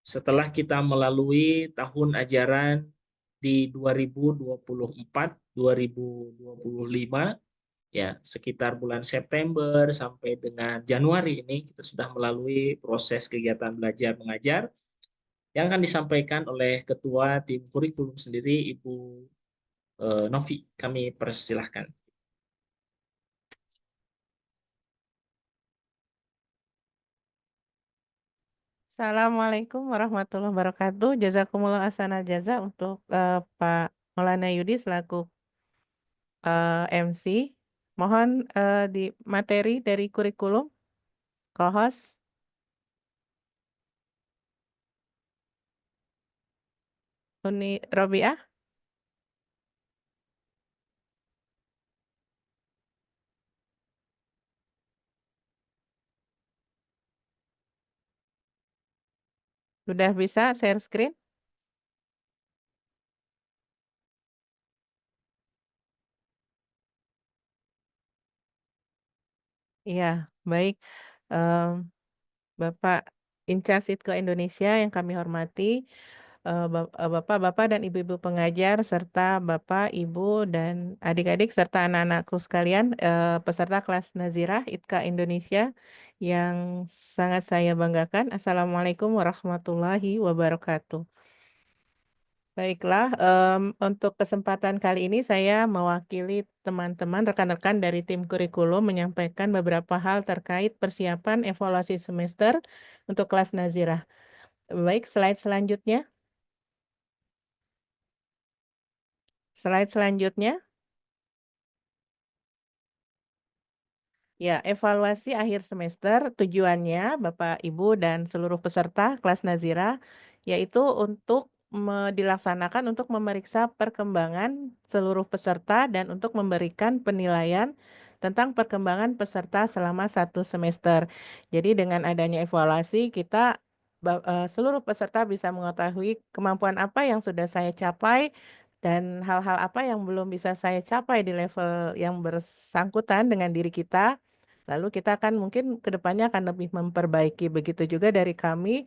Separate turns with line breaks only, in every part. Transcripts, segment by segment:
setelah kita melalui tahun ajaran di 2024-2025, ya sekitar bulan September sampai dengan Januari ini kita sudah melalui proses kegiatan belajar mengajar yang akan disampaikan oleh Ketua Tim Kurikulum sendiri, Ibu Novi. Kami persilahkan.
Assalamualaikum warahmatullahi wabarakatuh. Jazakumullah ahsanal jaza untuk Pak Maulana Yudi selaku MC. Mohon di materi dari kurikulum, co-host. Uni Robiah. Sudah bisa share screen? Iya, baik. Em, Bapak Incas Itko Indonesia yang kami hormati, Bapak-bapak dan ibu-ibu pengajar, serta Bapak, Ibu, dan adik-adik, serta anak-anakku sekalian, peserta kelas Nazirah ITKA Indonesia yang sangat saya banggakan. Assalamualaikum warahmatullahi wabarakatuh. Baiklah, untuk kesempatan kali ini saya mewakili teman-teman, rekan-rekan dari tim kurikulum menyampaikan beberapa hal terkait persiapan evaluasi semester untuk kelas Nazirah. Baik, slide selanjutnya. Slide selanjutnya. Ya, evaluasi akhir semester tujuannya Bapak, Ibu, dan seluruh peserta kelas Nazirah yaitu untuk dilaksanakan untuk memeriksa perkembangan seluruh peserta dan untuk memberikan penilaian tentang perkembangan peserta selama satu semester. Jadi dengan adanya evaluasi kita seluruh peserta bisa mengetahui kemampuan apa yang sudah saya capai dan hal-hal apa yang belum bisa saya capai di level yang bersangkutan dengan diri kita. Lalu kita akan mungkin ke depannya akan lebih memperbaiki. Begitu juga dari kami,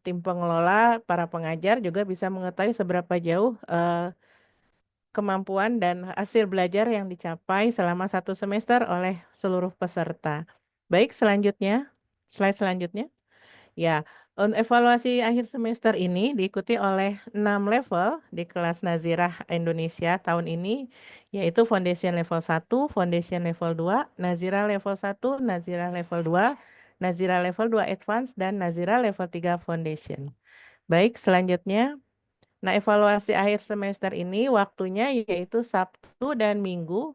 tim pengelola, para pengajar juga bisa mengetahui seberapa jauh kemampuan dan hasil belajar yang dicapai selama satu semester oleh seluruh peserta. Baik, selanjutnya, slide selanjutnya. Ya, evaluasi akhir semester ini diikuti oleh 6 level di kelas Nazirah Indonesia tahun ini, yaitu Foundation Level 1, Foundation Level 2, Nazirah Level 1, Nazirah Level 2, Nazirah Level 2 Advance, dan Nazirah Level 3 Foundation. Baik, selanjutnya. Nah, evaluasi akhir semester ini waktunya yaitu Sabtu dan Minggu,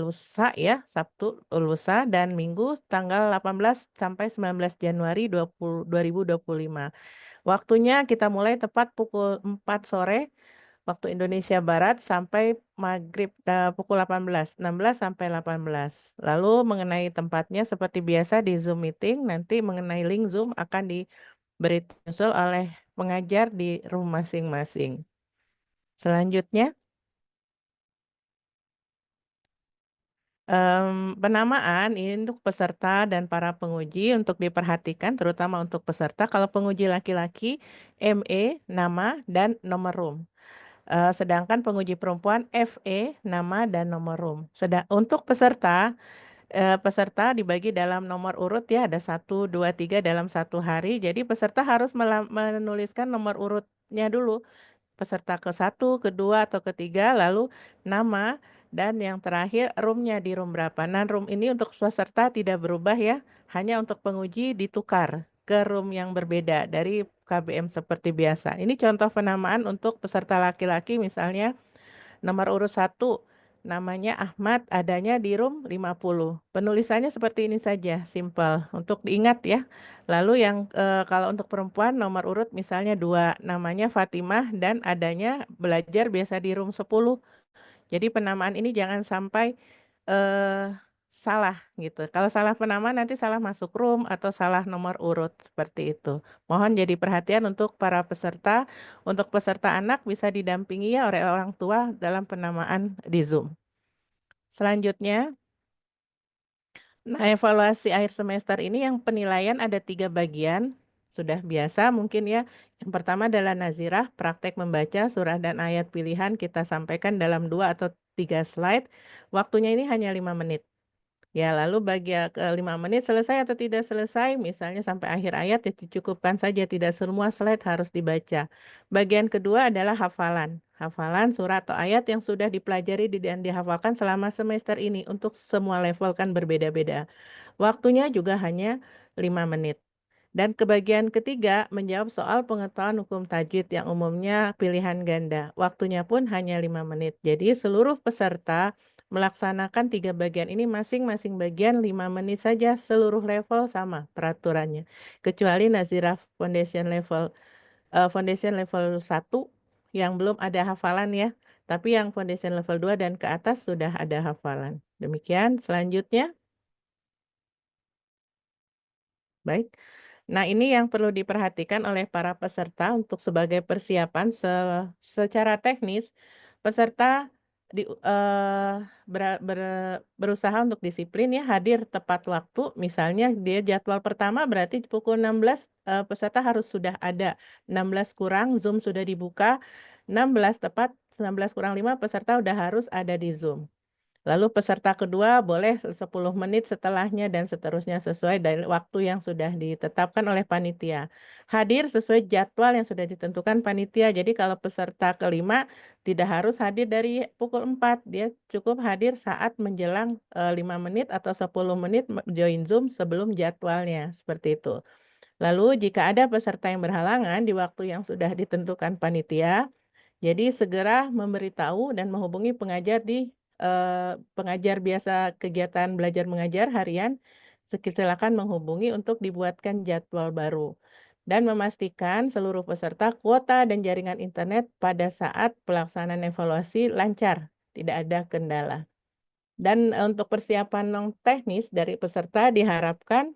lusa ya, Sabtu lusa dan Minggu tanggal 18 sampai 19 Januari 2025. Waktunya kita mulai tepat pukul 4 sore waktu Indonesia Barat sampai maghrib pukul 16 sampai 18. Lalu mengenai tempatnya seperti biasa di Zoom meeting, nanti mengenai link Zoom akan diberi nyusul oleh pengajar di room masing-masing. Selanjutnya, penamaan ini untuk peserta dan para penguji untuk diperhatikan, terutama untuk peserta. Kalau penguji laki-laki, ME, nama, dan nomor room. Sedangkan penguji perempuan, FE, nama, dan nomor room. Untuk peserta, peserta dibagi dalam nomor urut ya, ada 1, 2, 3 dalam satu hari. Jadi peserta harus menuliskan nomor urutnya dulu. Peserta ke satu, kedua, atau ketiga, lalu nama, dan yang terakhir roomnya di room berapa. Nah, room ini untuk peserta tidak berubah ya, hanya untuk penguji ditukar ke room yang berbeda dari KBM seperti biasa. Ini contoh penamaan untuk peserta laki-laki misalnya nomor urut 1 namanya Ahmad, adanya di room 50. Penulisannya seperti ini saja, simple untuk diingat ya. Lalu yang kalau untuk perempuan nomor urut misalnya 2 namanya Fatimah dan adanya belajar biasa di room 10. Jadi penamaan ini jangan sampai eh, salah gitu. Kalau salah penamaan nanti salah masuk room atau salah nomor urut seperti itu. Mohon jadi perhatian untuk para peserta. Untuk peserta anak bisa didampingi ya oleh orang tua dalam penamaan di Zoom. Selanjutnya, Nah, evaluasi akhir semester ini yang penilaian ada 3 bagian, sudah biasa mungkin ya. Yang pertama adalah nazirah, praktek membaca surah dan ayat pilihan kita sampaikan dalam 2 atau 3 slide. Waktunya ini hanya 5 menit. Ya, lalu bagi 5 menit selesai atau tidak selesai, misalnya sampai akhir ayat ya dicukupkan saja, tidak semua slide harus dibaca. Bagian kedua adalah hafalan. Hafalan surat atau ayat yang sudah dipelajari dan dihafalkan selama semester ini. Untuk semua level kan berbeda-beda. Waktunya juga hanya 5 menit. Dan kebagian ketiga menjawab soal pengetahuan hukum tajwid yang umumnya pilihan ganda. Waktunya pun hanya 5 menit. Jadi seluruh peserta melaksanakan 3 bagian ini masing-masing bagian 5 menit saja, seluruh level sama peraturannya. Kecuali Nazirah Foundation level 1 yang belum ada hafalan ya. Tapi yang Foundation level 2 dan ke atas sudah ada hafalan. Demikian selanjutnya. Baik. Nah, ini yang perlu diperhatikan oleh para peserta untuk sebagai persiapan secara teknis, peserta berusaha untuk disiplin ya, hadir tepat waktu. Misalnya dia jadwal pertama berarti pukul 16, peserta harus sudah ada. 16 kurang Zoom sudah dibuka, 16 tepat, 19 kurang 5 peserta udah harus ada di Zoom. Lalu peserta kedua boleh 10 menit setelahnya dan seterusnya sesuai dari waktu yang sudah ditetapkan oleh panitia. Hadir sesuai jadwal yang sudah ditentukan panitia. Jadi kalau peserta kelima tidak harus hadir dari pukul 4. Dia cukup hadir saat menjelang 5 menit atau 10 menit join Zoom sebelum jadwalnya. Seperti itu. Lalu jika ada peserta yang berhalangan di waktu yang sudah ditentukan panitia, jadi segera memberitahu dan menghubungi pengajar pengajar biasa kegiatan belajar mengajar harian, silakan menghubungi untuk dibuatkan jadwal baru. Dan memastikan seluruh peserta kuota dan jaringan internet pada saat pelaksanaan evaluasi lancar, tidak ada kendala. Dan untuk persiapan non teknis dari peserta diharapkan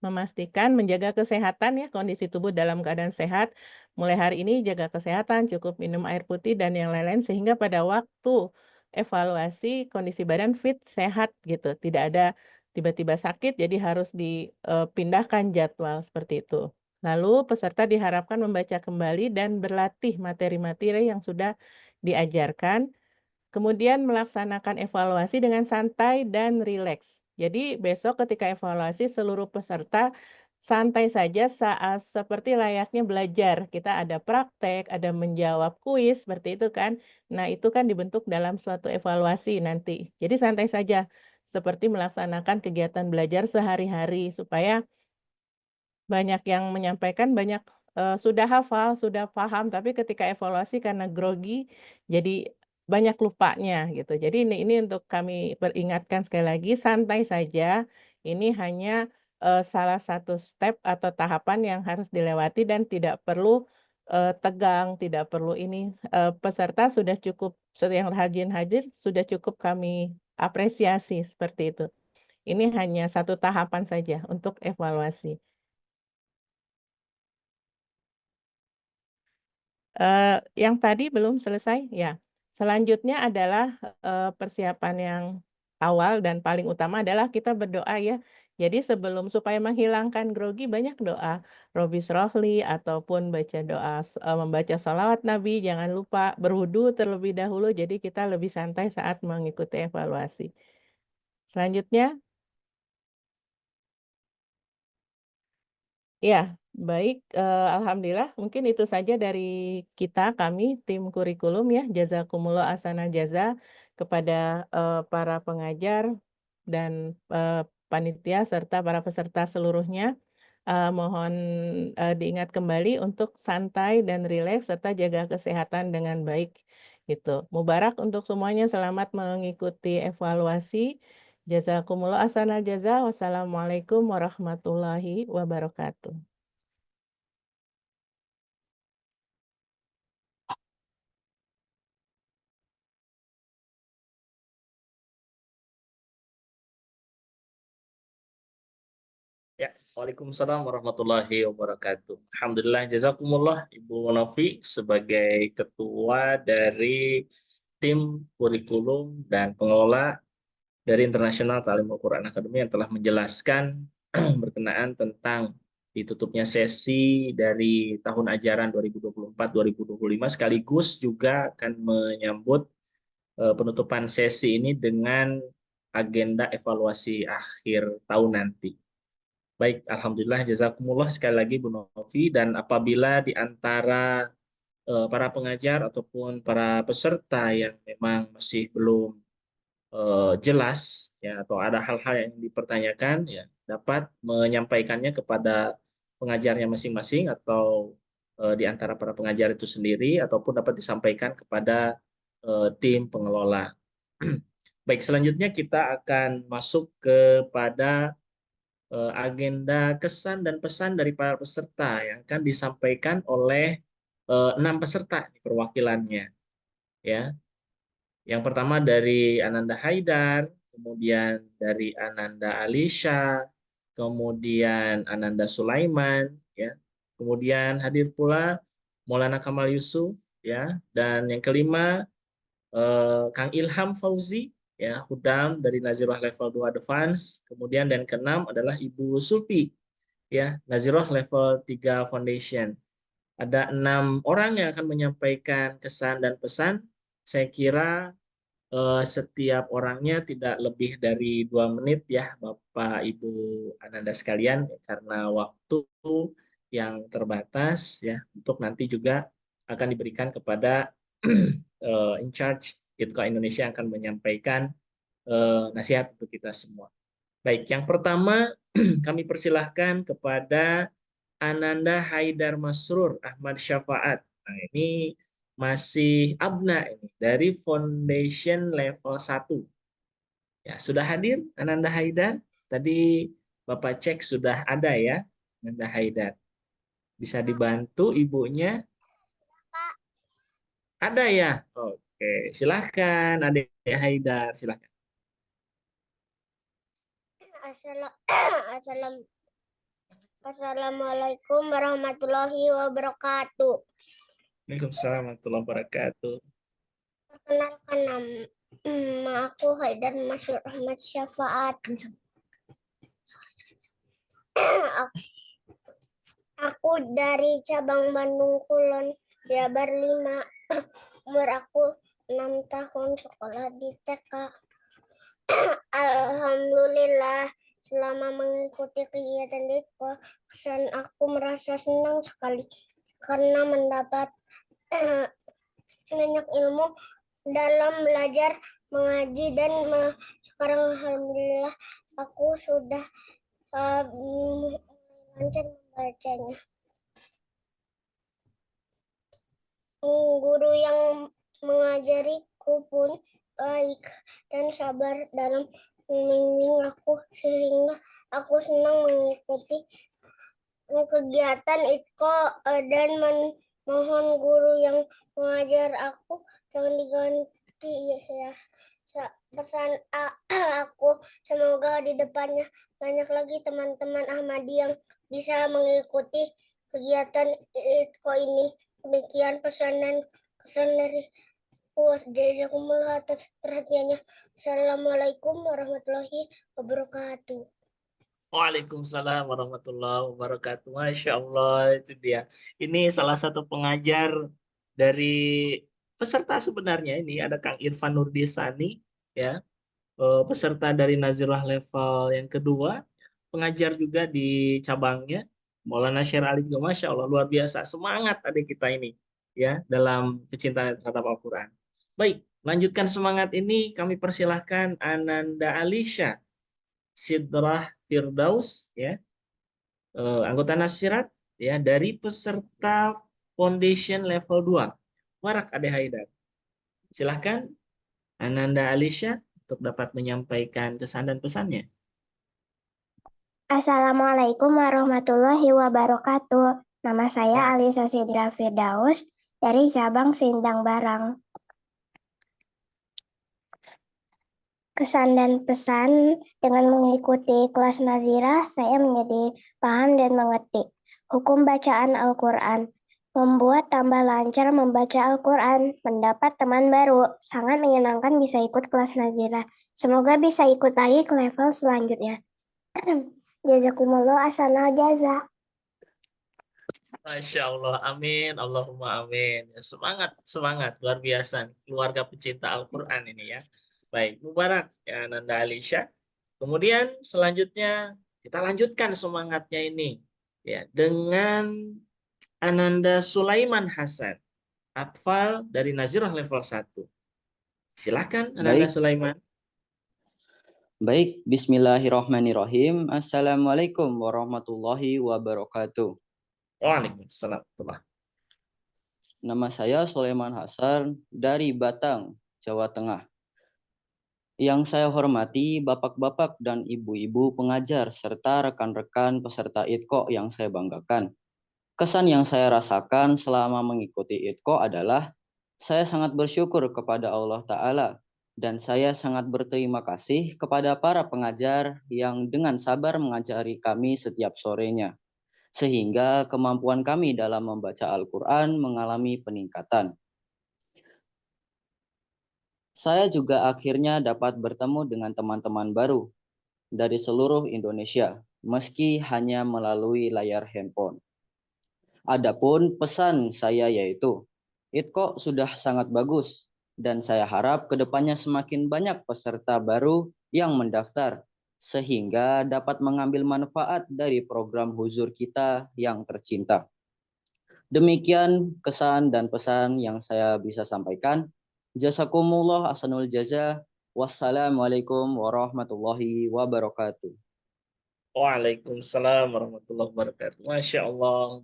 memastikan menjaga kesehatan ya, kondisi tubuh dalam keadaan sehat. Mulai hari ini jaga kesehatan, cukup minum air putih dan yang lain-lain sehingga pada waktu evaluasi kondisi badan fit, sehat gitu. Tidak ada tiba-tiba sakit jadi harus dipindahkan jadwal seperti itu. Lalu peserta diharapkan membaca kembali dan berlatih materi-materi yang sudah diajarkan. Kemudian melaksanakan evaluasi dengan santai dan rileks. Jadi besok ketika evaluasi seluruh peserta santai saja saat seperti layaknya belajar. Kita ada praktek, ada menjawab kuis seperti itu kan. Nah, itu kan dibentuk dalam suatu evaluasi nanti. Jadi santai saja seperti melaksanakan kegiatan belajar sehari-hari supaya banyak yang menyampaikan banyak, sudah hafal, sudah paham, tapi ketika evaluasi karena grogi, jadi banyak lupanya gitu. Jadi ini untuk kami peringatkan sekali lagi, santai saja, ini hanya, salah satu step atau tahapan yang harus dilewati dan tidak perlu, tegang, tidak perlu ini, peserta sudah cukup yang rajin hadir, sudah cukup kami apresiasi, seperti itu. Ini hanya satu tahapan saja untuk evaluasi. Yang tadi belum selesai? Ya. Selanjutnya adalah, persiapan yang awal dan paling utama adalah kita berdoa ya. Jadi sebelum supaya menghilangkan grogi banyak doa, Robis Rohli ataupun baca doa membaca shalawat Nabi, jangan lupa berwudu terlebih dahulu, jadi kita lebih santai saat mengikuti evaluasi. Selanjutnya. Iya, baik, alhamdulillah mungkin itu saja dari kami tim kurikulum ya, jazakumullah ahsanal jaza kepada, para pengajar dan, panitia serta para peserta seluruhnya. Mohon, diingat kembali untuk santai dan rileks serta jaga kesehatan dengan baik, gitu. Mubarak untuk semuanya, selamat mengikuti evaluasi. Jazakumullah ahsanal jaza. Wassalamualaikum warahmatullahi wabarakatuh.
Ya, Waalaikumsalam warahmatullahi wabarakatuh. Alhamdulillah, jazakumullah Ibu Novi sebagai ketua dari tim kurikulum dan pengelola dari International Ta'lim Al-Quran Academy yang telah menjelaskan berkenaan tentang ditutupnya sesi dari tahun ajaran 2024-2025, sekaligus juga akan menyambut penutupan sesi ini dengan agenda evaluasi akhir tahun nanti. Baik, Alhamdulillah, jazakumullah sekali lagi Bu Novi. Dan apabila di antara para pengajar ataupun para peserta yang memang masih belum jelas ya atau ada hal-hal yang dipertanyakan, ya dapat menyampaikannya kepada pengajarnya masing-masing atau di antara para pengajar itu sendiri, ataupun dapat disampaikan kepada tim pengelola. Baik, selanjutnya kita akan masuk kepada agenda kesan dan pesan dari para peserta yang akan disampaikan oleh 6 peserta perwakilannya, ya. Yang pertama dari Ananda Haidar, kemudian dari Ananda Alisha, kemudian Ananda Sulaiman, ya. Kemudian hadir pula Maulana Kamal Yusuf, ya. Dan yang kelima Kang Ilham Fauzi, ya, Hudam dari Nazirah Level 2 Advance. Kemudian dan keenam adalah Ibu Sulpi, ya, Nazirah Level 3 Foundation. Ada 6 orang yang akan menyampaikan kesan dan pesan. Saya kira setiap orangnya tidak lebih dari 2 menit, ya Bapak Ibu Ananda sekalian, ya, karena waktu yang terbatas, ya, untuk nanti juga akan diberikan kepada in charge ITKA Indonesia yang akan menyampaikan nasihat untuk kita semua. Baik, yang pertama kami persilahkan kepada Ananda Haidar Masrur Ahmad Syafaat. Nah, ini masih abna ini dari Foundation level 1. Ya, sudah hadir Ananda Haidar? Tadi Bapak cek sudah ada ya, Ananda Haidar. Bisa dibantu ibunya? Ada ya? Oke, silahkan Adik Haidar, silahkan.
Assalamualaikum warahmatullahi wabarakatuh.
Waalaikumsalam warahmatullahi wabarakatuh.
Perkenalkan, nama aku Haidar Masrur Ahmad Syafaat. Aku dari cabang Bandung Kulon, Jabar 5. Umur aku 6 tahun, sekolah di TK. Alhamdulillah, selama mengikuti kegiatan DITKO, kesan aku merasa senang sekali karena mendapat banyak ilmu dalam belajar mengaji, dan sekarang alhamdulillah aku sudah lancar membacanya. Guru yang mengajariku pun baik dan sabar dalam membimbing aku, sehingga aku senang mengikuti kegiatan ITKO dan mohon guru yang mengajar aku jangan diganti, ya. Pesan aku, semoga di depannya banyak lagi teman-teman Ahmadi yang bisa mengikuti kegiatan ITKO ini. Demikian pesan dan kesan dari jazakumullah atas perhatiannya. Assalamualaikum warahmatullahi wabarakatuh.
Waalaikumsalam warahmatullahi wabarakatuh. Masya Allah, itu dia. Ini salah satu pengajar dari peserta sebenarnya. Ini ada Kang Irfan Nurdisani, ya, peserta dari Nazirah level yang kedua, pengajar juga di cabangnya. Maulana Syekh Ali juga, Masya Allah, luar biasa. Semangat adik kita ini, ya, dalam kecintaan terhadap Al-Quran. Baik, lanjutkan semangat ini, kami persilahkan Ananda Alisha Sidrah Firdaus, ya, anggota Nasirat, ya, dari peserta Foundation level 2. Warak Ade Haidar. Silahkan Ananda Alisha untuk dapat menyampaikan kesan dan pesannya.
Assalamualaikum warahmatullahi wabarakatuh. Nama saya Alisa Sidra Firdaus dari cabang Sindang Barang. Kesan dan pesan: dengan mengikuti kelas Nazirah, saya menjadi paham dan mengerti hukum bacaan Al-Quran. Membuat tambah lancar membaca Al-Quran, mendapat teman baru, sangat menyenangkan bisa ikut kelas Nazirah. Semoga bisa ikut lagi ke level selanjutnya. Jazakumullah ahsanal jaza.
Masya Allah, amin, Allahumma amin. Ya, semangat, semangat, luar biasa nih. Keluarga pecinta Al-Quran ini ya. Baik, Mubarak ya Nanda Alisha. Kemudian selanjutnya kita lanjutkan semangatnya ini ya dengan Ananda Sulaiman Hasan, Atfal dari Nazirah level 1. Silakan Ananda
Baik,
Sulaiman.
Bismillahirrahmanirrahim. Assalamualaikum warahmatullahi wabarakatuh.
Waalaikumsalam.
Nama saya Sulaiman Hasan dari Batang, Jawa Tengah. Yang saya hormati bapak-bapak dan ibu-ibu pengajar serta rekan-rekan peserta ITKO yang saya banggakan. Kesan yang saya rasakan selama mengikuti ITKO adalah saya sangat bersyukur kepada Allah Ta'ala dan saya sangat berterima kasih kepada para pengajar yang dengan sabar mengajari kami setiap sorenya, sehingga kemampuan kami dalam membaca Al-Quran mengalami peningkatan. Saya juga akhirnya dapat bertemu dengan teman-teman baru dari seluruh Indonesia, meski hanya melalui layar handphone. Adapun pesan saya yaitu, ITKO sudah sangat bagus, dan saya harap kedepannya semakin banyak peserta baru yang mendaftar, sehingga dapat mengambil manfaat dari program huzur kita yang tercinta. Demikian kesan dan pesan yang saya bisa sampaikan. Jazakumullah ahsanul jaza. Wassalamualaikum warahmatullahi wabarakatuh.
Waalaikumsalam warahmatullahi wabarakatuh. Masya Allah,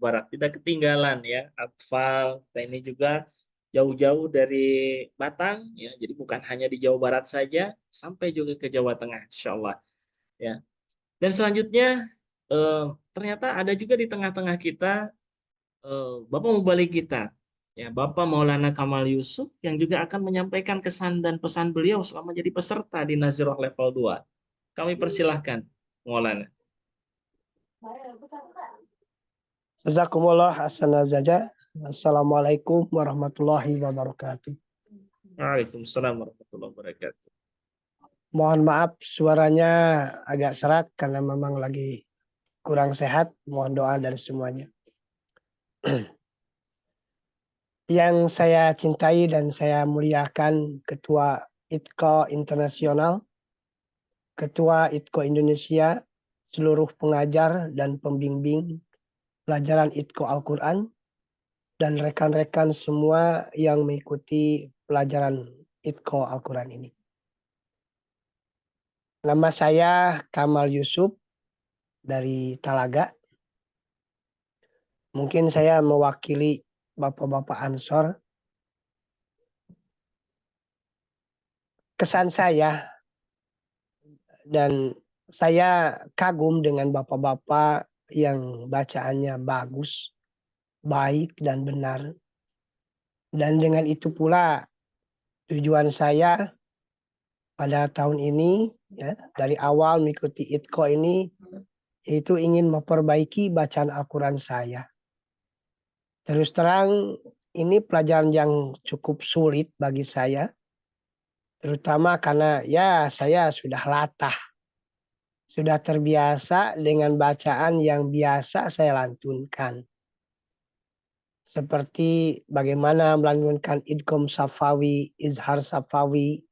barak tidak ketinggalan ya. Atfal, kita ini juga jauh-jauh dari Batang, ya. Jadi bukan hanya di Jawa Barat saja, sampai juga ke Jawa Tengah, Insya Allah. Ya. Dan selanjutnya, ternyata ada juga di tengah-tengah kita Bapak Mubalik kita, ya Bapak Maulana Kamal Yusuf yang juga akan menyampaikan kesan dan pesan beliau selama jadi peserta di Nazirah level 2. Kami persilahkan, Maulana.
Jazakumullah hasanah jaza. Assalamualaikum warahmatullahi wabarakatuh.
Waalaikumsalam warahmatullahi wabarakatuh.
Mohon maaf suaranya agak serak karena memang lagi kurang sehat. Mohon doa dari semuanya. Yang saya cintai dan saya muliakan Ketua ITKO Internasional, Ketua ITKO Indonesia, seluruh pengajar dan pembimbing pelajaran ITKO Al-Quran, dan rekan-rekan semua yang mengikuti pelajaran ITKO Al-Quran ini. Nama saya Kamal Yusuf dari Talaga. Mungkin saya mewakili Bapak-Bapak Ansor. Kesan saya, dan saya kagum dengan Bapak-Bapak yang bacaannya bagus, baik, dan benar. Dan dengan itu pula tujuan saya pada tahun ini, ya, dari awal mengikuti ITKO ini, yaitu ingin memperbaiki bacaan Al-Quran saya. Terus terang, ini pelajaran yang cukup sulit bagi saya, terutama karena ya saya sudah latah, sudah terbiasa dengan bacaan yang biasa saya lantunkan. Seperti bagaimana melantunkan idgham safawi, izhar safawi,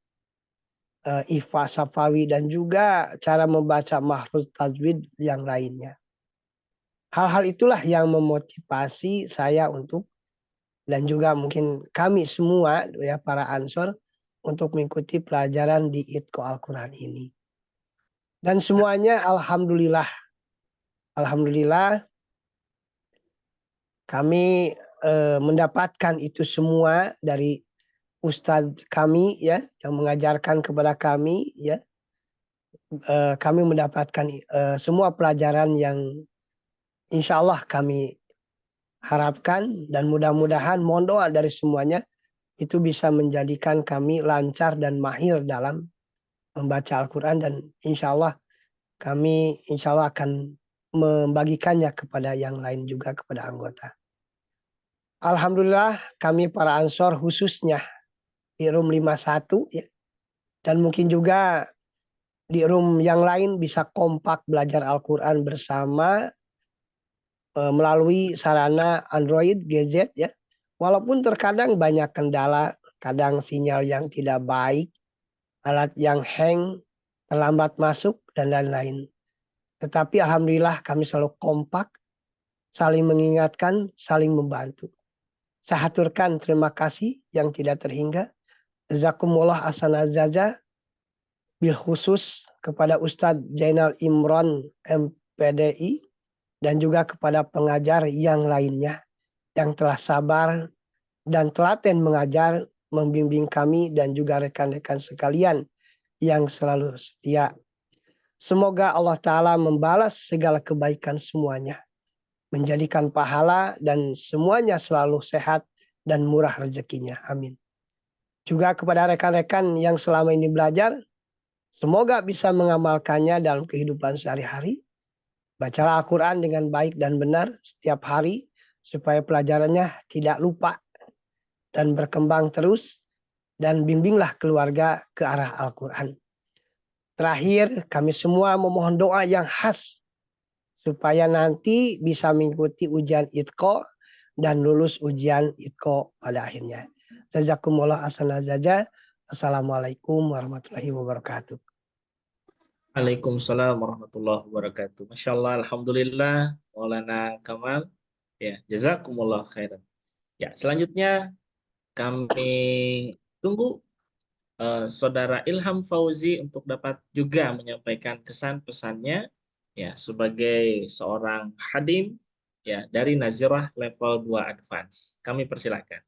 ifa safawi, dan juga cara membaca mahruz tajwid yang lainnya. Hal-hal itulah yang memotivasi saya untuk, dan juga mungkin kami semua ya para ansor, untuk mengikuti pelajaran di ITKO Al-Quran ini. Dan semuanya alhamdulillah kami mendapatkan itu semua dari ustadz kami ya yang mengajarkan kepada kami ya. Kami mendapatkan semua pelajaran yang insya Allah kami harapkan, dan mudah-mudahan mohon doa dari semuanya itu bisa menjadikan kami lancar dan mahir dalam membaca Al-Quran, dan insya Allah kami insya Allah akan membagikannya kepada yang lain juga, kepada anggota. Alhamdulillah kami para Ansor khususnya di room 51 ya, dan mungkin juga di room yang lain bisa kompak belajar Al-Quran bersama melalui sarana Android, gadget ya. Walaupun terkadang banyak kendala, kadang sinyal yang tidak baik, alat yang hang, terlambat masuk, dan lain-lain. Tetapi alhamdulillah kami selalu kompak, saling mengingatkan, saling membantu. Saya haturkan terima kasih yang tidak terhingga. Jazakumullah asana jaza bil khusus kepada Ustadz Jainal Imron MPDI dan juga kepada pengajar yang lainnya yang telah sabar dan telaten mengajar, membimbing kami dan juga rekan-rekan sekalian yang selalu setia. Semoga Allah Ta'ala membalas segala kebaikan semuanya, menjadikan pahala dan semuanya selalu sehat dan murah rezekinya. Amin. Juga kepada rekan-rekan yang selama ini belajar, semoga bisa mengamalkannya dalam kehidupan sehari-hari. Bacalah Al-Quran dengan baik dan benar setiap hari, supaya pelajarannya tidak lupa dan berkembang terus, dan bimbinglah keluarga ke arah Al-Quran. Terakhir, kami semua memohon doa yang khas supaya nanti bisa mengikuti ujian ITQO dan lulus ujian ITQO pada akhirnya. Jazakumullah asana jaza. Assalamualaikum warahmatullahi wabarakatuh.
Waalaikumsalam warahmatullahi wabarakatuh. Masya Allah, Alhamdulillah, Maulana Kamal. Ya, jazakumullah khairan. Ya, selanjutnya kami tunggu Saudara Ilham Fauzi untuk dapat juga menyampaikan kesan pesannya ya sebagai seorang hadim ya dari Nazirah level 2 advance. Kami persilakan.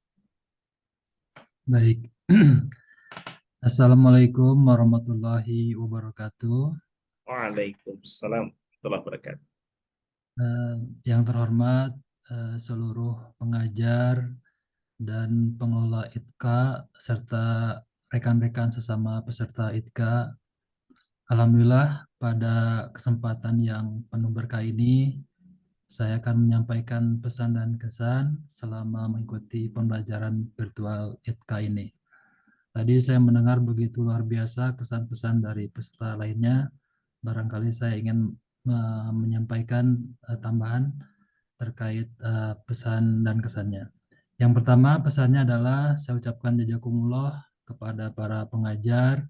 Baik. Assalamualaikum warahmatullahi wabarakatuh.
Waalaikumsalam warahmatullahi wabarakatuh.
Yang terhormat seluruh pengajar dan pengelola ITKA serta rekan-rekan sesama peserta ITKA. Alhamdulillah pada kesempatan yang penuh berkah ini saya akan menyampaikan pesan dan kesan selama mengikuti pembelajaran virtual ITKA ini. Tadi saya mendengar begitu luar biasa kesan-pesan dari peserta lainnya. Barangkali saya ingin menyampaikan tambahan terkait pesan dan kesannya. Yang pertama pesannya adalah saya ucapkan jazakumullah kepada para pengajar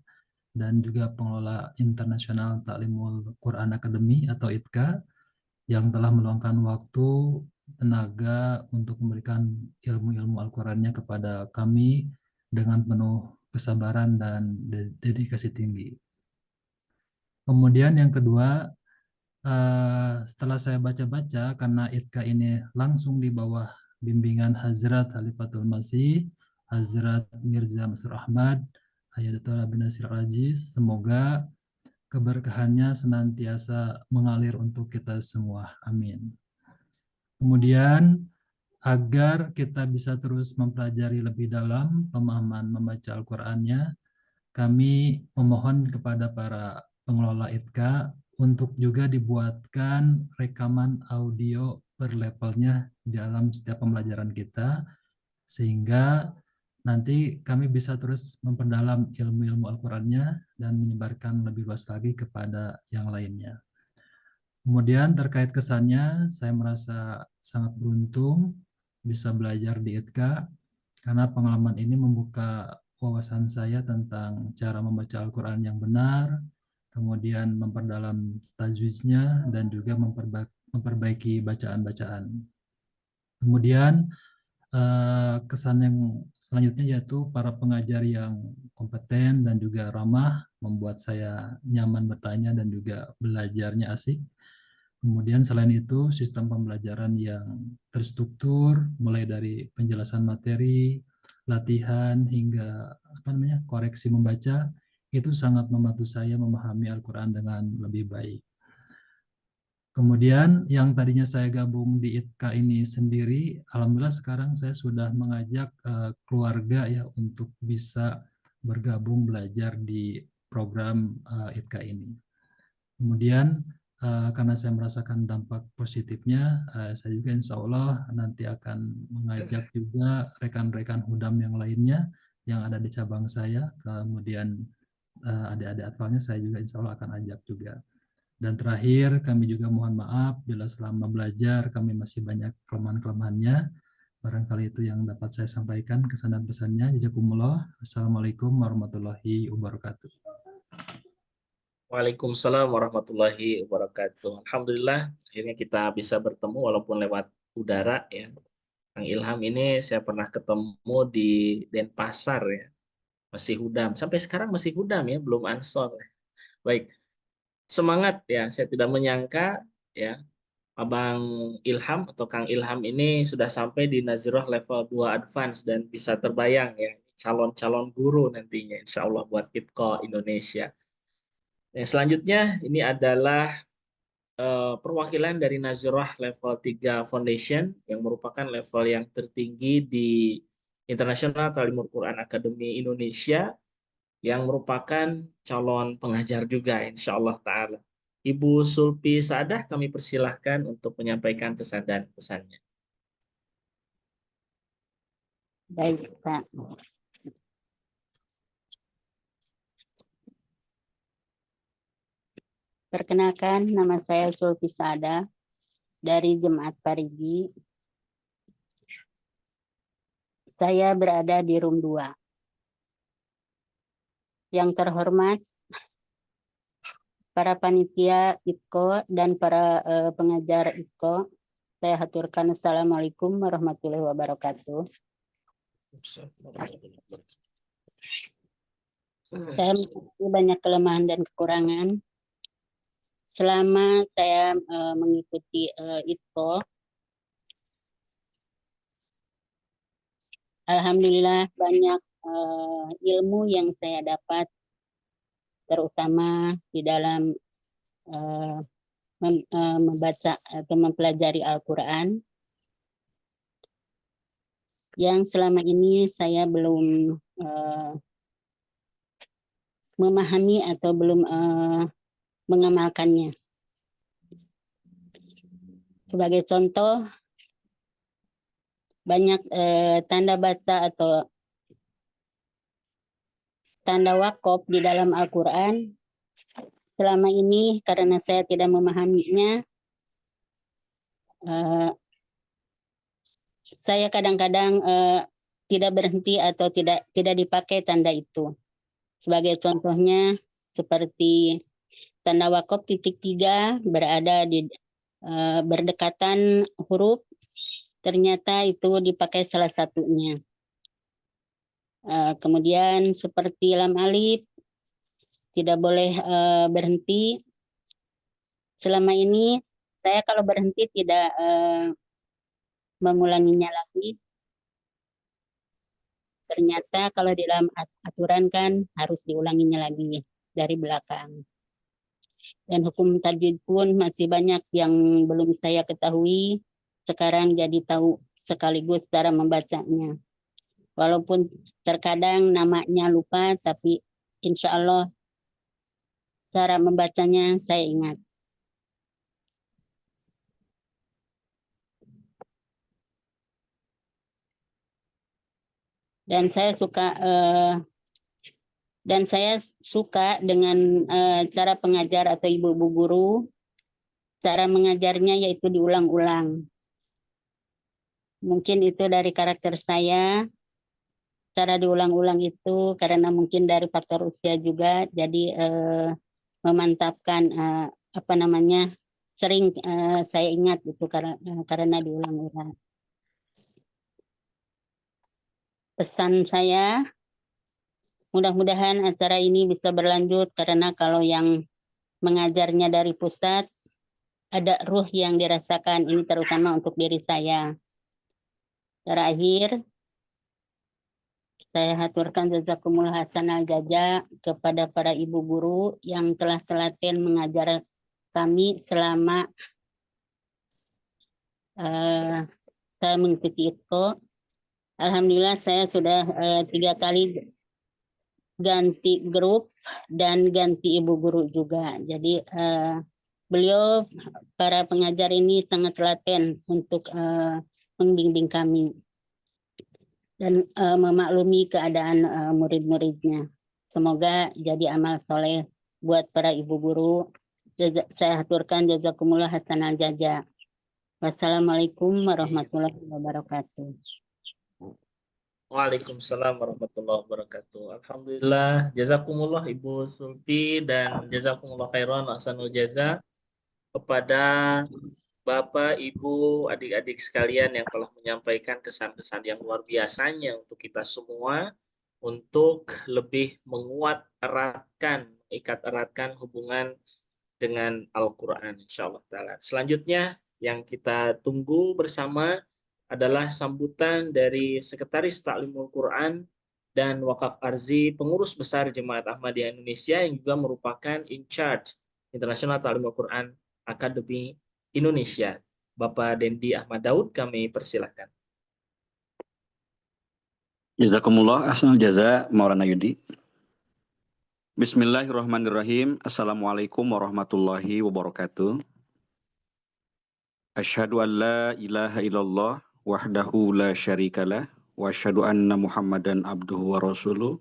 dan juga pengelola International Ta'limul Quran Academy atau ITKA yang telah meluangkan waktu, tenaga untuk memberikan ilmu-ilmu Al-Qurannya kepada kami dengan penuh kesabaran dan dedikasi tinggi. Kemudian yang kedua, setelah saya baca-baca, karena ITKA ini langsung di bawah bimbingan Hazrat Khalifatul Masih, Hazrat Mirza Masrur Ahmad, Hayatullah bin Nasir Al-Aziz, semoga keberkahannya senantiasa mengalir untuk kita semua. Amin. Kemudian, agar kita bisa terus mempelajari lebih dalam pemahaman membaca Al-Qur'annya, kami memohon kepada para pengelola ITKA untuk juga dibuatkan rekaman audio per levelnya dalam setiap pembelajaran kita, sehingga nanti kami bisa terus memperdalam ilmu-ilmu Al-Qur'annya dan menyebarkan lebih luas lagi kepada yang lainnya. Kemudian terkait kesannya, saya merasa sangat beruntung bisa belajar di ITKA karena pengalaman ini membuka wawasan saya tentang cara membaca Al-Quran yang benar, kemudian memperdalam tajwidnya dan juga memperbaiki bacaan-bacaan. Kemudian kesan yang selanjutnya yaitu para pengajar yang kompeten dan juga ramah membuat saya nyaman bertanya dan juga belajarnya asik. Kemudian selain itu sistem pembelajaran yang terstruktur mulai dari penjelasan materi, latihan hingga koreksi membaca itu sangat membantu saya memahami Al-Quran dengan lebih baik. Kemudian yang tadinya saya gabung di ITKA ini sendiri, alhamdulillah sekarang saya sudah mengajak keluarga ya untuk bisa bergabung belajar di program ITKA ini. Kemudian karena saya merasakan dampak positifnya, saya juga insya Allah nanti akan mengajak juga rekan-rekan Hudam yang lainnya yang ada di cabang saya, kemudian adik-adik atfalnya saya juga insya Allah akan ajak juga. Dan terakhir, kami juga mohon maaf bila selama belajar kami masih banyak kelemahan-kelemahannya. Barangkali itu yang dapat saya sampaikan kesan dan pesannya. Jazakumullah. Assalamualaikum warahmatullahi wabarakatuh.
Waalaikumsalam warahmatullahi wabarakatuh. Alhamdulillah, akhirnya kita bisa bertemu walaupun lewat udara ya. Kang Ilham ini saya pernah ketemu di Denpasar ya. Masih Hudam. Sampai sekarang masih Hudam ya, belum Ansor. Baik, semangat ya. Saya tidak menyangka ya, Abang Ilham atau Kang Ilham ini sudah sampai di Nazirah level 2 advance dan bisa terbayang ya, calon-calon guru nantinya insya Allah buat IPKO Indonesia. Yang selanjutnya ini adalah perwakilan dari Nazirah level 3 Foundation yang merupakan level yang tertinggi di International Ta'limul Quran Academy Indonesia yang merupakan calon pengajar juga insya Allah Ta'ala. Ibu Sulpi Saadah kami persilahkan untuk menyampaikan kesan dan pesannya.
Baik, Pak. Perkenalkan, nama saya Sulfi Saadah dari Jemaat Parigi. Saya berada di room 2. Yang terhormat, para panitia IPKO dan para pengajar IPKO, saya haturkan Assalamualaikum warahmatullahi wabarakatuh. Saya memiliki banyak kelemahan dan kekurangan. Selama saya mengikuti IPKO, alhamdulillah banyak ilmu yang saya dapat, terutama di dalam membaca atau mempelajari Al-Quran, yang selama ini saya belum memahami atau belum mengamalkannya. Sebagai contoh, banyak tanda baca atau tanda wakaf di dalam Al-Quran. Selama ini karena saya tidak memahaminya, saya kadang-kadang tidak berhenti atau tidak dipakai tanda itu. Sebagai contohnya seperti tanda wakaf titik 3 berada di berdekatan huruf, ternyata itu dipakai salah satunya. Kemudian seperti lam alif tidak boleh berhenti. Selama ini saya kalau berhenti tidak mengulanginya lagi. Ternyata kalau di dalam aturan kan harus diulanginya lagi dari belakang. Dan hukum tajwid pun masih banyak yang belum saya ketahui. Sekarang jadi tahu sekaligus cara membacanya. Walaupun terkadang namanya lupa, tapi insya Allah cara membacanya saya ingat. Dan saya suka dengan cara pengajar atau ibu-ibu guru. Cara mengajarnya yaitu diulang-ulang. Mungkin itu dari karakter saya. Cara diulang-ulang itu karena mungkin dari faktor usia juga. Jadi memantapkan sering saya ingat itu karena diulang-ulang. Pesan saya, mudah-mudahan acara ini bisa berlanjut karena kalau yang mengajarnya dari pusat, ada ruh yang dirasakan, ini terutama untuk diri saya. Terakhir, saya haturkan jazakumullah hasanal jaza kepada para ibu guru yang telah telaten mengajar kami selama saya mengikuti IPKO. Alhamdulillah saya sudah 3 kali ganti grup dan ganti ibu guru juga. Jadi beliau para pengajar ini sangat telaten untuk membimbing kami dan memaklumi keadaan murid-muridnya. Semoga jadi amal soleh buat para ibu guru. Saya haturkan jazakumullah hasanal jaza. Wassalamualaikum warahmatullahi wabarakatuh.
Waalaikumsalam warahmatullahi wabarakatuh. Alhamdulillah, jazakumullah Ibu Sulti dan jazakumullah khairan ahsanul jaza kepada Bapak, Ibu, adik-adik sekalian yang telah menyampaikan kesan-kesan yang luar biasanya untuk kita semua untuk lebih menguat eratkan hubungan dengan Al-Quran, insya Allah ta'ala. Selanjutnya yang kita tunggu bersama adalah sambutan dari Sekretaris Ta'limul Quran dan Wakaf Arzi Pengurus Besar Jemaat Ahmadiyah Indonesia yang juga merupakan in charge International Ta'limul Quran Akademi Indonesia. Bapak Dendi Ahmad Daud, kami persilahkan.
Jazakumullah ahsanul jaza Maulana Yudi. Bismillahirrahmanirrahim. Assalamualaikum warahmatullahi wabarakatuh. Asyhadu an la ilaha illallah wahdahu la syarikalah wa asyhadu anna Muhammadan abduhu wa rasuluh.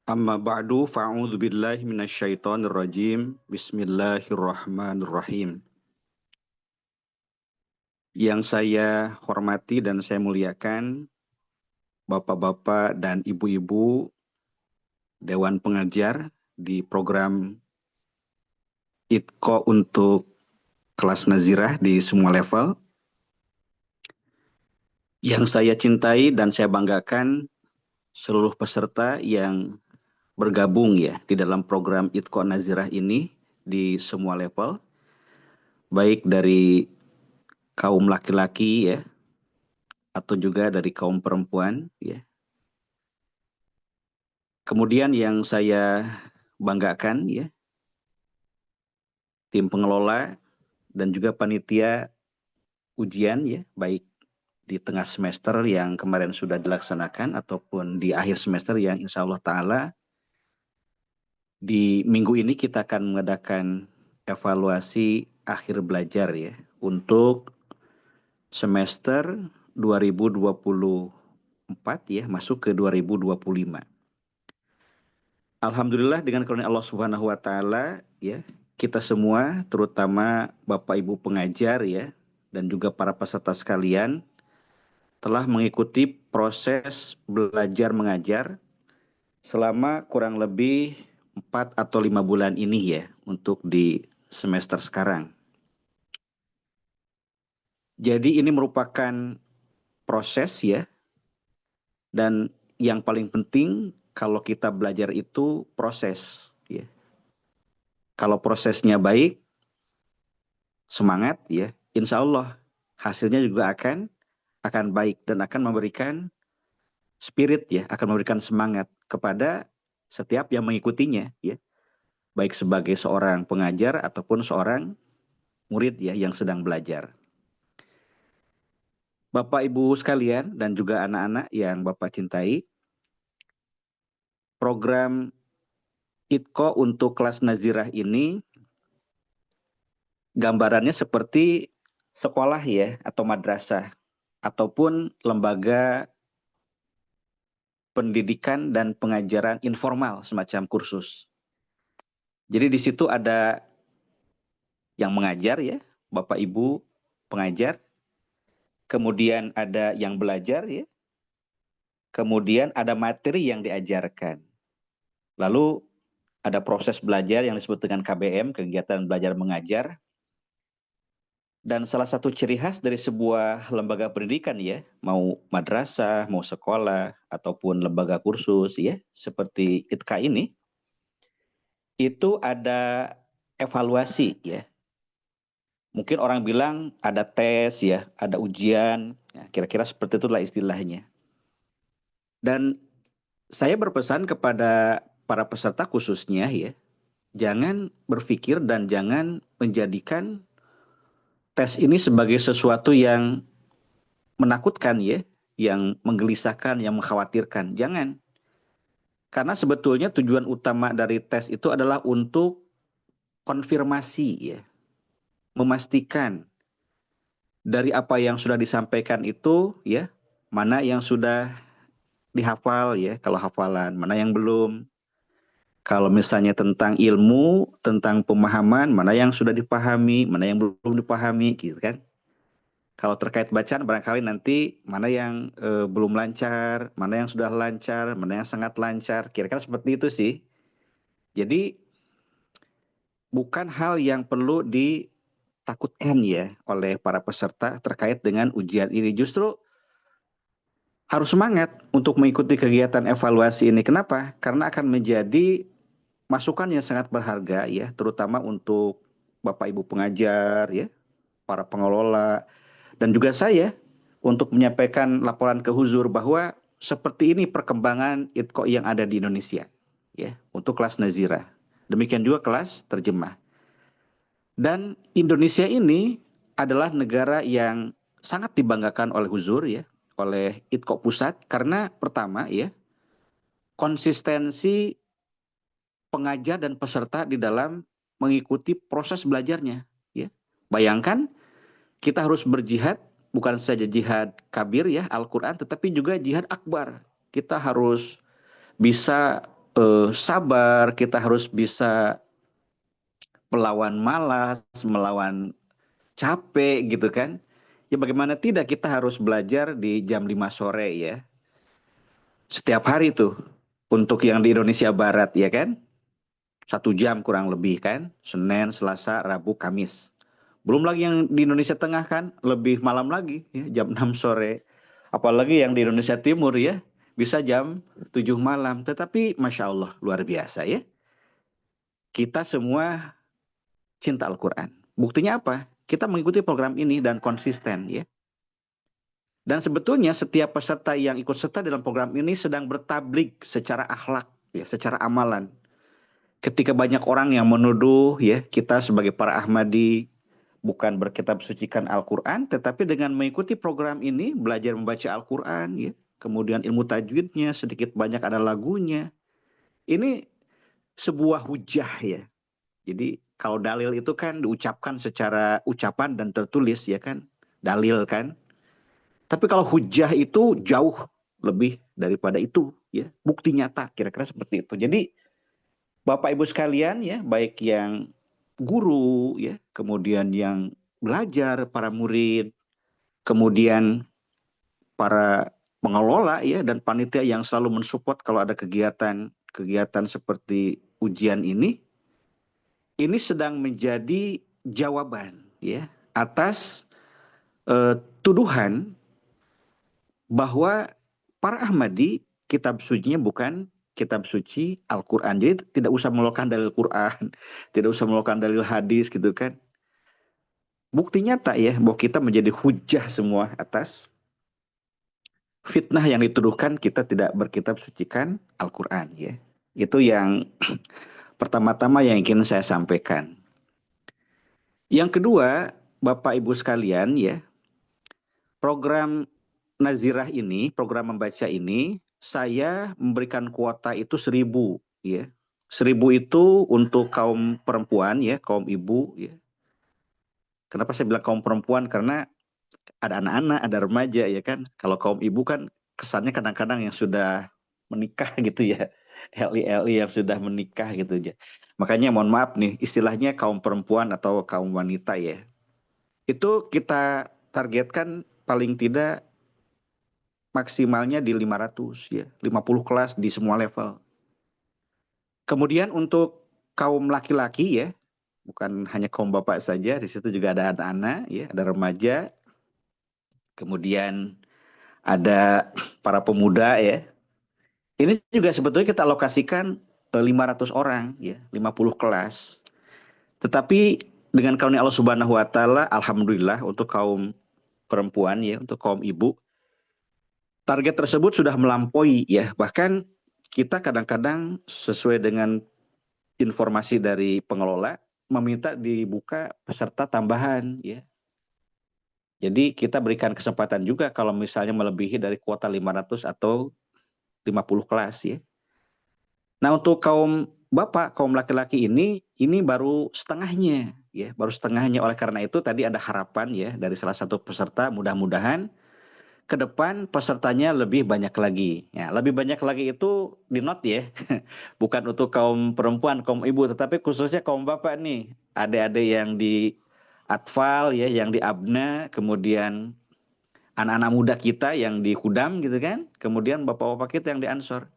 Amma ba'du fa'udzu billahi minasyaitonir rajim. Bismillahirrahmanirrahim. Yang saya hormati dan saya muliakan Bapak-bapak dan ibu-ibu Dewan Pengajar di program ITKO untuk kelas nazirah di semua level. Yang saya cintai dan saya banggakan seluruh peserta yang bergabung ya di dalam program ITKO nazirah ini di semua level. Baik dari kaum laki-laki ya atau juga dari kaum perempuan ya. Kemudian yang saya banggakan ya, tim pengelola dan juga panitia ujian ya, baik di tengah semester yang kemarin sudah dilaksanakan ataupun di akhir semester yang insya Allah ta'ala di minggu ini kita akan mengadakan evaluasi akhir belajar ya untuk semester 2024 ya masuk ke 2025. Alhamdulillah dengan karunia Allah Subhanahu wa taala ya, kita semua terutama Bapak Ibu pengajar ya dan juga para peserta sekalian telah mengikuti proses belajar mengajar selama kurang lebih 4 atau 5 bulan ini ya untuk di semester sekarang. Jadi ini merupakan proses ya, dan yang paling penting kalau kita belajar itu proses ya. Kalau prosesnya baik, semangat ya, insya Allah hasilnya juga akan baik dan akan memberikan spirit ya, akan memberikan semangat kepada setiap yang mengikutinya ya, baik sebagai seorang pengajar ataupun seorang murid ya yang sedang belajar. Bapak Ibu sekalian dan juga anak-anak yang Bapak cintai, program ITKO untuk kelas nazirah ini gambarannya seperti sekolah ya atau madrasah ataupun lembaga pendidikan dan pengajaran informal semacam kursus. Jadi di situ ada yang mengajar ya, Bapak Ibu pengajar, kemudian ada yang belajar ya, kemudian ada materi yang diajarkan. Lalu ada proses belajar yang disebut dengan KBM, kegiatan belajar mengajar. Dan salah satu ciri khas dari sebuah lembaga pendidikan ya, mau madrasah, mau sekolah, ataupun lembaga kursus ya, seperti ITKA ini, itu ada evaluasi ya. Mungkin orang bilang ada tes ya, ada ujian, ya, kira-kira seperti itulah istilahnya. Dan saya berpesan kepada para peserta khususnya ya, jangan berpikir dan jangan menjadikan tes ini sebagai sesuatu yang menakutkan ya, yang menggelisahkan, yang mengkhawatirkan. Jangan. Karena sebetulnya tujuan utama dari tes itu adalah untuk konfirmasi ya. memastikan dari apa yang sudah disampaikan itu ya, mana yang sudah dihafal ya, kalau hafalan, mana yang belum. Kalau misalnya tentang ilmu, tentang pemahaman, mana yang sudah dipahami, mana yang belum dipahami gitu kan. Kalau terkait bacaan barangkali nanti mana yang belum lancar, mana yang sudah lancar, mana yang sangat lancar, kira-kira seperti itu sih. Jadi bukan hal yang perlu ditakutkan ya oleh para peserta terkait dengan ujian ini. Justru harus semangat untuk mengikuti kegiatan evaluasi ini. Kenapa? Karena akan menjadi masukan yang sangat berharga ya, terutama untuk Bapak Ibu pengajar ya, para pengelola, dan juga saya untuk menyampaikan laporan ke Huzur bahwa seperti ini perkembangan ITKO yang ada di Indonesia ya, untuk kelas Nazirah. Demikian juga kelas terjemah. Dan Indonesia ini adalah negara yang sangat dibanggakan oleh Huzur ya, oleh ITKO Pusat, karena pertama ya, konsistensi pengajar dan peserta di dalam mengikuti proses belajarnya ya. Bayangkan kita harus berjihad, bukan saja jihad kabir ya Al-Quran, tetapi juga jihad akbar. Kita harus bisa sabar, kita harus bisa melawan malas, melawan capek gitu kan. Ya bagaimana tidak, kita harus belajar di jam 5 sore ya. Setiap hari tuh, untuk yang di Indonesia Barat ya kan. 1 jam kurang lebih kan, Senin, Selasa, Rabu, Kamis. Belum lagi yang di Indonesia Tengah kan, lebih malam lagi, ya, jam 6 sore. Apalagi yang di Indonesia Timur ya, bisa jam 7 malam. Tetapi Masya Allah, luar biasa ya. Kita semua cinta Al-Quran. Buktinya apa? Kita mengikuti program ini dan konsisten ya. Dan sebetulnya setiap peserta yang ikut serta dalam program ini sedang bertablik secara akhlak, ya, secara amalan. Ketika banyak orang yang menuduh ya kita sebagai para Ahmadi bukan berkitab sucikan Al-Quran, tetapi dengan mengikuti program ini belajar membaca Al-Quran ya, kemudian ilmu tajwidnya sedikit banyak ada lagunya. Ini sebuah hujah ya. Jadi kalau dalil itu kan diucapkan secara ucapan dan tertulis ya kan, dalil kan. Tapi kalau hujah itu jauh lebih daripada itu ya, bukti nyata kira-kira seperti itu. Jadi Bapak Ibu sekalian ya, baik yang guru ya, kemudian yang belajar, para murid, kemudian para pengelola ya dan panitia yang selalu mensupport kalau ada kegiatan seperti ujian ini sedang menjadi jawaban ya atas tuduhan bahwa para Ahmadi kitab sucinya bukan kitab suci Al-Quran. Jadi tidak usah melakukan dalil Quran, tidak usah melakukan dalil hadis gitu kan. Bukti nyata ya bahwa kita menjadi hujah semua atas fitnah yang dituduhkan kita tidak berkitab sucikan Al-Quran ya. Itu yang pertama-tama yang ingin saya sampaikan. Yang kedua, Bapak Ibu sekalian ya, program Nazirah ini, program membaca ini, saya memberikan kuota itu 1.000 ya. 1.000 itu untuk kaum perempuan ya, kaum ibu ya. Kenapa saya bilang kaum perempuan? Karena ada anak-anak, ada remaja ya kan. Kalau kaum ibu kan kesannya kadang-kadang yang sudah menikah gitu ya. LI yang sudah menikah gitu aja. Makanya mohon maaf nih, istilahnya kaum perempuan atau kaum wanita ya. Itu kita targetkan paling tidak maksimalnya di 500 ya, 50 kelas di semua level. Kemudian untuk kaum laki-laki ya, bukan hanya kaum bapak saja, di situ juga ada anak-anak ya, ada remaja. Kemudian ada para pemuda ya. Ini juga sebetulnya kita alokasikan 500 orang ya, 50 kelas. Tetapi dengan karunia Allah Subhanahu wa taala, alhamdulillah untuk kaum perempuan ya, untuk kaum ibu, target tersebut sudah melampaui ya, bahkan kita kadang-kadang sesuai dengan informasi dari pengelola meminta dibuka peserta tambahan ya. Jadi kita berikan kesempatan juga kalau misalnya melebihi dari kuota 500 atau 50 kelas ya. Nah, untuk kaum bapak, kaum laki-laki ini baru setengahnya, ya, baru setengahnya. Oleh karena itu tadi ada harapan ya dari salah satu peserta, mudah-mudahan ke depan pesertanya lebih banyak lagi. Ya, lebih banyak lagi itu di note ya, bukan untuk kaum perempuan, kaum ibu, tetapi khususnya kaum bapak nih, adik-adik yang di Atfal ya, yang di Abna, kemudian anak-anak muda kita yang di Hudam gitu kan, kemudian bapak-bapak kita yang di Ansor.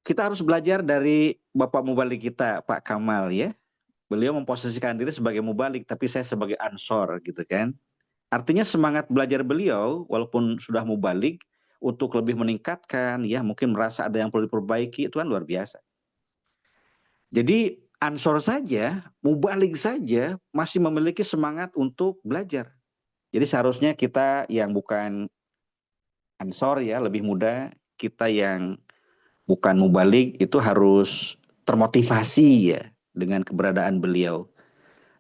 Kita harus belajar dari Bapak Mubalik kita, Pak Kamal ya. Beliau memposisikan diri sebagai mubalik, tapi saya sebagai ansor gitu kan. Artinya semangat belajar beliau, walaupun sudah mubalik, untuk lebih meningkatkan, ya mungkin merasa ada yang perlu diperbaiki, itu kan luar biasa. Jadi ansor saja, mubalik saja, masih memiliki semangat untuk belajar. Jadi seharusnya kita yang bukan ansor ya, lebih muda, kita yang bukan mubalik itu harus termotivasi ya dengan keberadaan beliau.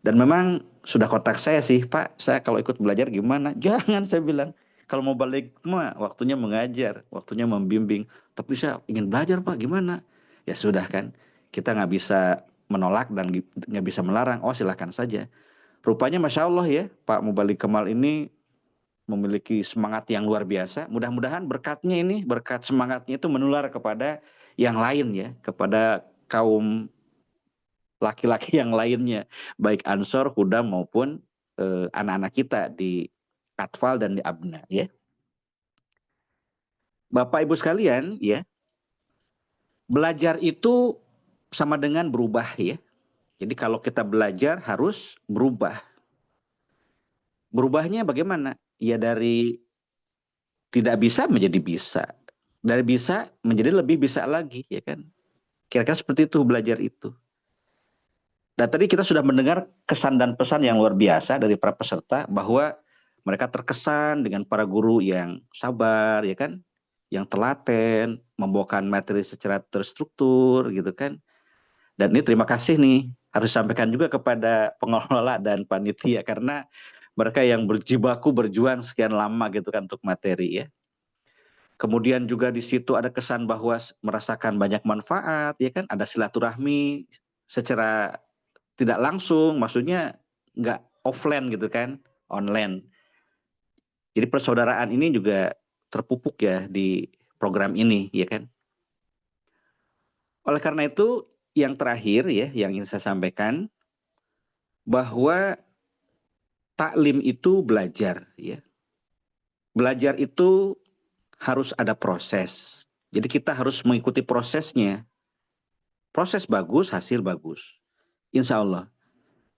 Dan memang sudah kotak saya sih, Pak, saya kalau ikut belajar gimana? Jangan, saya bilang. Kalau mau balik mah waktunya mengajar, waktunya membimbing. Tapi saya ingin belajar, Pak, gimana? Ya sudah kan, kita nggak bisa menolak dan nggak bisa melarang. Oh silahkan saja. Rupanya Masya Allah ya, Pak Mubalik Kemal ini memiliki semangat yang luar biasa. Mudah-mudahan berkatnya ini, berkat semangatnya itu menular kepada yang lain ya, kepada kaum laki-laki yang lainnya, baik Ansor, Hudam maupun anak-anak kita di Atfal dan di Abna ya. Bapak Ibu sekalian ya, belajar itu sama dengan berubah ya. Jadi kalau kita belajar harus berubah. Berubahnya bagaimana? Ya dari tidak bisa menjadi bisa. Dari bisa menjadi lebih bisa lagi ya kan. Kira-kira seperti itu belajar itu. Dan tadi kita sudah mendengar kesan dan pesan yang luar biasa dari para peserta bahwa mereka terkesan dengan para guru yang sabar ya kan, yang telaten, membawakan materi secara terstruktur gitu kan. Dan ini terima kasih nih harus sampaikan juga kepada pengelola dan panitia karena mereka yang berjibaku berjuang sekian lama gitu kan untuk materi ya. Kemudian juga di situ ada kesan bahwa merasakan banyak manfaat ya kan, ada silaturahmi secara tidak langsung, maksudnya nggak offline gitu kan, online. Jadi persaudaraan ini juga terpupuk ya di program ini ya kan. Oleh karena itu yang terakhir ya yang ingin saya sampaikan bahwa taklim itu belajar ya. Belajar itu harus ada proses. Jadi kita harus mengikuti prosesnya. Proses bagus, hasil bagus. Insya Allah.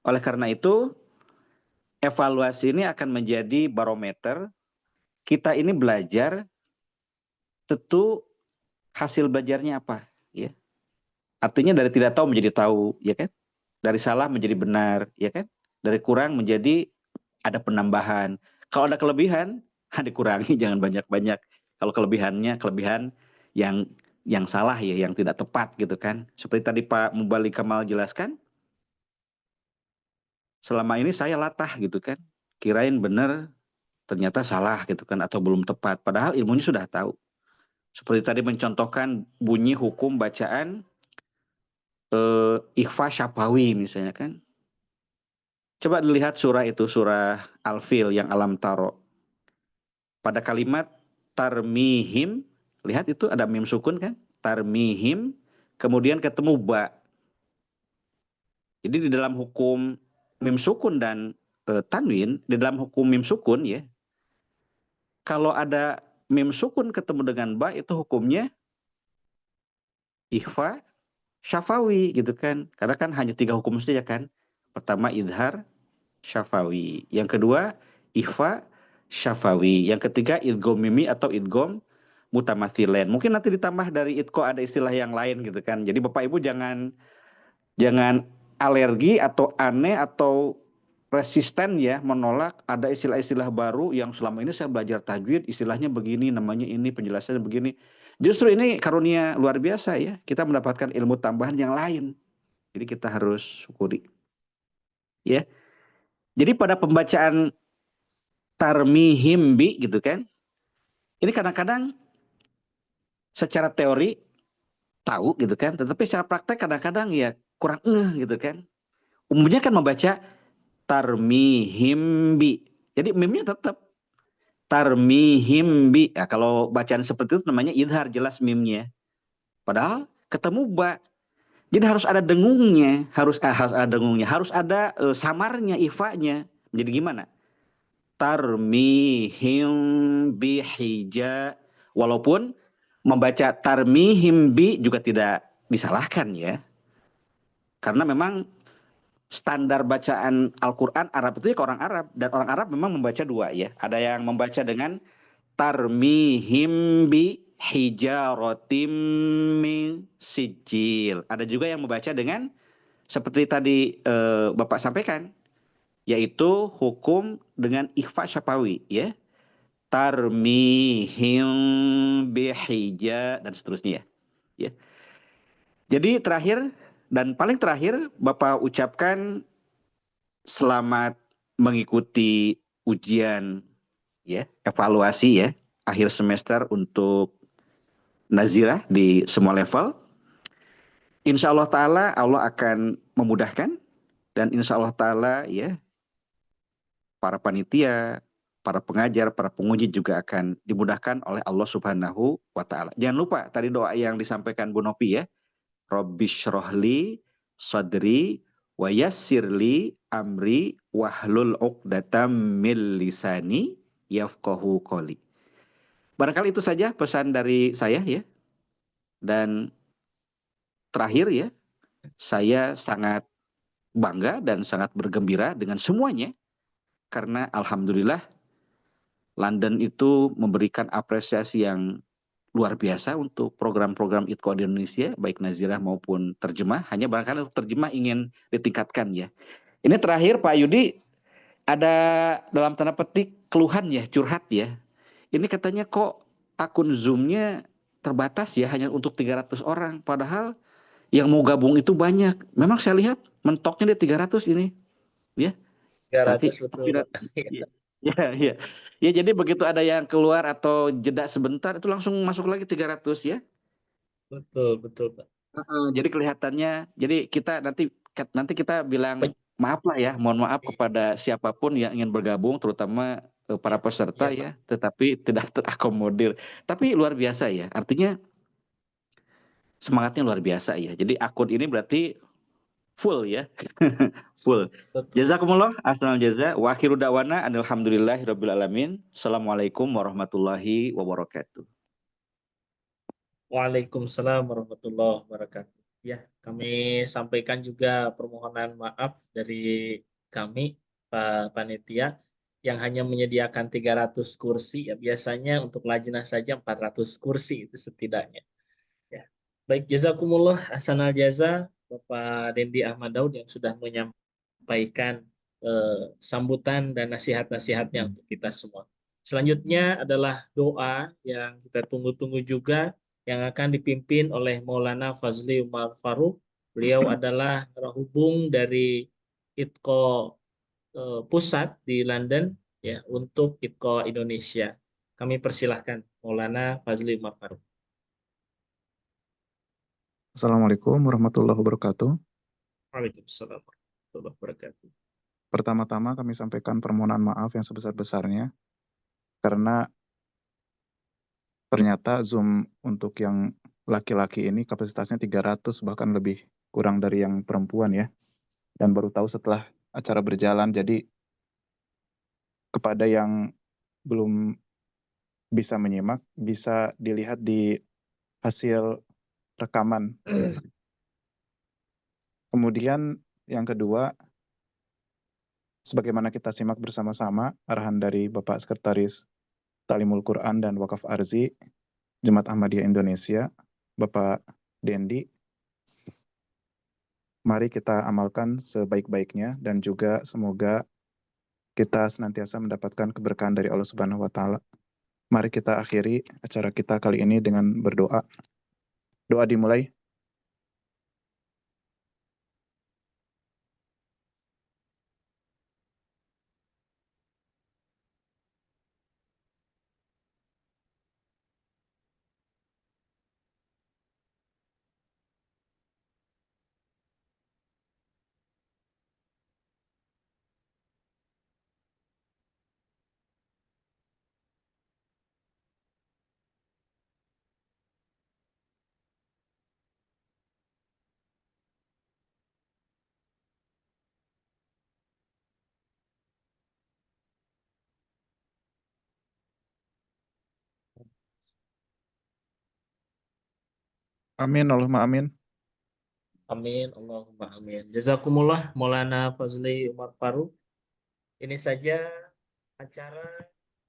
Oleh karena itu, evaluasi ini akan menjadi barometer. Kita ini belajar, tentu hasil belajarnya apa? Ya. Artinya dari tidak tahu menjadi tahu, ya kan? Dari salah menjadi benar, ya kan? Dari kurang menjadi ada penambahan. Kalau ada kelebihan, dikurangi, jangan banyak-banyak. Kalau kelebihannya kelebihan yang salah ya, yang tidak tepat gitu kan. Seperti tadi Pak Mubalik Kamal jelaskan, selama ini saya latah gitu kan. Kirain benar, ternyata salah gitu kan, atau belum tepat. Padahal ilmunya sudah tahu. Seperti tadi mencontohkan bunyi hukum bacaan ikhfa syafawi misalnya kan. Coba dilihat surah itu, surah Al-Fil yang alam taro. Pada kalimat tarmihim, lihat itu ada mim sukun kan? Tarmihim, kemudian ketemu ba. Jadi di dalam hukum mim sukun dan tanwin, di dalam hukum mim sukun ya, kalau ada mim sukun ketemu dengan ba itu hukumnya ikhfa syafawi gitu kan. Karena kan hanya 3 hukum saja kan. Pertama idhar syafawi. Yang kedua ikhfa syafawi. Yang ketiga idgham mimi atau idgham mutamathilen. Mungkin nanti ditambah dari idko ada istilah yang lain gitu kan. Jadi Bapak Ibu jangan alergi atau aneh atau resisten ya menolak ada istilah-istilah baru yang selama ini saya belajar tajwid istilahnya begini, namanya ini, penjelasannya begini. Justru ini karunia luar biasa ya. Kita mendapatkan ilmu tambahan yang lain. Jadi kita harus syukuri. Ya. Jadi pada pembacaan tarmihim bi gitu kan. Ini kadang-kadang secara teori tahu gitu kan, tetapi secara praktek kadang-kadang ya kurang gitu kan. Umumnya kan membaca tarmihimbi. Jadi mimnya tetap tarmihimbi. Ya, kalau bacaan seperti itu namanya idhar, jelas mimnya. Padahal ketemu ba. Jadi harus ada dengungnya, harus ada dengungnya, harus ada samarnya, ifanya. Jadi gimana? Tarmihim bihija. Walaupun membaca tarmihim bi juga tidak disalahkan ya. Karena memang standar bacaan Al-Quran Arab itu ya ke orang Arab. Dan orang Arab memang membaca dua ya. Ada yang membaca dengan tarmihim bi hijaratim min sijil. Ada juga yang membaca dengan seperti tadi Bapak sampaikan, yaitu hukum dengan ikhfa syafawi ya. Tarmihim bihija dan seterusnya ya. Jadi terakhir dan paling terakhir Bapak ucapkan selamat mengikuti ujian ya, evaluasi ya akhir semester untuk Nazirah di semua level. Insya Allah Ta'ala Allah akan memudahkan, dan insya Allah Ta'ala ya para panitia, para pengajar, para penguji juga akan dimudahkan oleh Allah Subhanahu wa Ta'ala. Jangan lupa tadi doa yang disampaikan Bu Nopi ya. Rabbishrahli sadri wa yassirli amri wahlul 'uqdatam min lisani yafqahu qoli. Barangkali itu saja pesan dari saya ya. Dan terakhir ya, saya sangat bangga dan sangat bergembira dengan semuanya karena alhamdulillah London itu memberikan apresiasi yang luar biasa untuk program-program ITKO di Indonesia, baik Nazirah maupun terjemah. Hanya barangkali untuk terjemah ingin ditingkatkan ya. Ini terakhir Pak Yudi, ada dalam tanda petik keluhan ya, curhat ya. Ini katanya kok akun Zoom-nya terbatas ya, hanya untuk 300 orang. Padahal yang mau gabung itu banyak. Memang saya lihat mentoknya di 300 ini. Ya,
300
tapi
betul, Pak.
ya. Ya, jadi begitu ada yang keluar atau jeda sebentar itu langsung masuk lagi 300 ya.
Betul, betul, Pak.
Jadi kelihatannya, jadi kita nanti kita bilang maaf lah ya, mohon maaf kepada siapapun yang ingin bergabung, terutama para peserta
Iya,
ya, tetapi tidak terakomodir. Tapi luar biasa ya, artinya semangatnya luar biasa ya. Jadi akun ini berarti full ya, full.
betul.
Jazakumullah, asnal jaza, wa akhiru da'wana alhamdulillahirabbil alamin. Assalamualaikum warahmatullahi wabarakatuh.
Waalaikumsalam warahmatullahi wabarakatuh. Ya, kami sampaikan juga permohonan maaf dari kami, Pak Panitia, yang hanya menyediakan 300 kursi. Ya, biasanya untuk lajnah saja 400 kursi itu setidaknya. Ya. Baik, jazakumullah ahsanal jaza Bapak Dendi Ahmad Daud yang sudah menyampaikan sambutan dan nasihat-nasihatnya untuk kita semua. Selanjutnya adalah doa yang kita tunggu-tunggu juga yang akan dipimpin oleh Maulana Fazli Umar Faruk. Beliau adalah terhubung dari ITKO pusat di London ya untuk ITKO Indonesia. Kami persilahkan Maulana Fazli Umar Faruk.
Assalamualaikum warahmatullahi wabarakatuh.
Waalaikumsalam warahmatullahi wabarakatuh.
Pertama-tama kami sampaikan permohonan maaf yang sebesar-besarnya karena ternyata Zoom untuk yang laki-laki ini kapasitasnya 300 bahkan lebih kurang dari yang perempuan ya. Dan baru tahu setelah acara berjalan, jadi kepada yang belum bisa menyimak bisa dilihat di hasil rekaman. Kemudian yang kedua, sebagaimana kita simak bersama-sama arahan dari Bapak Sekretaris Ta'limul Quran dan Wakaf Arzi Jemaat Ahmadiyah Indonesia, Bapak Dendi, mari kita amalkan sebaik-baiknya dan juga semoga kita senantiasa mendapatkan keberkahan dari Allah Subhanahu wa Ta'ala. Mari kita akhiri acara kita kali ini dengan berdoa. Doa dimulai. Amin, Allahumma amin.
Amin, Allahumma amin. Jazakumullah Maulana Fazli Umar Faruk. Ini saja acara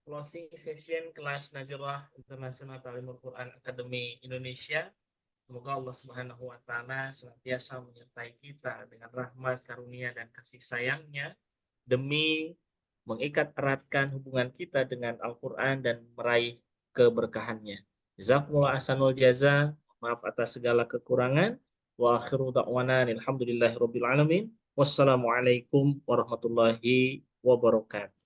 closing session kelas Nazirah International Ta'limul Quran Academy Indonesia. Semoga Allah Subhanahu wa taala senantiasa menyertai kita dengan rahmat, karunia dan kasih sayangnya demi mengikat eratkan hubungan kita dengan Al-Qur'an dan meraih keberkahannya. Jazakumullah ahsanul jaza. Maaf atas segala kekurangan. Wa akhiru da'wana alhamdulillahirabbil alamin. Wassalamualaikum warahmatullahi wabarakatuh.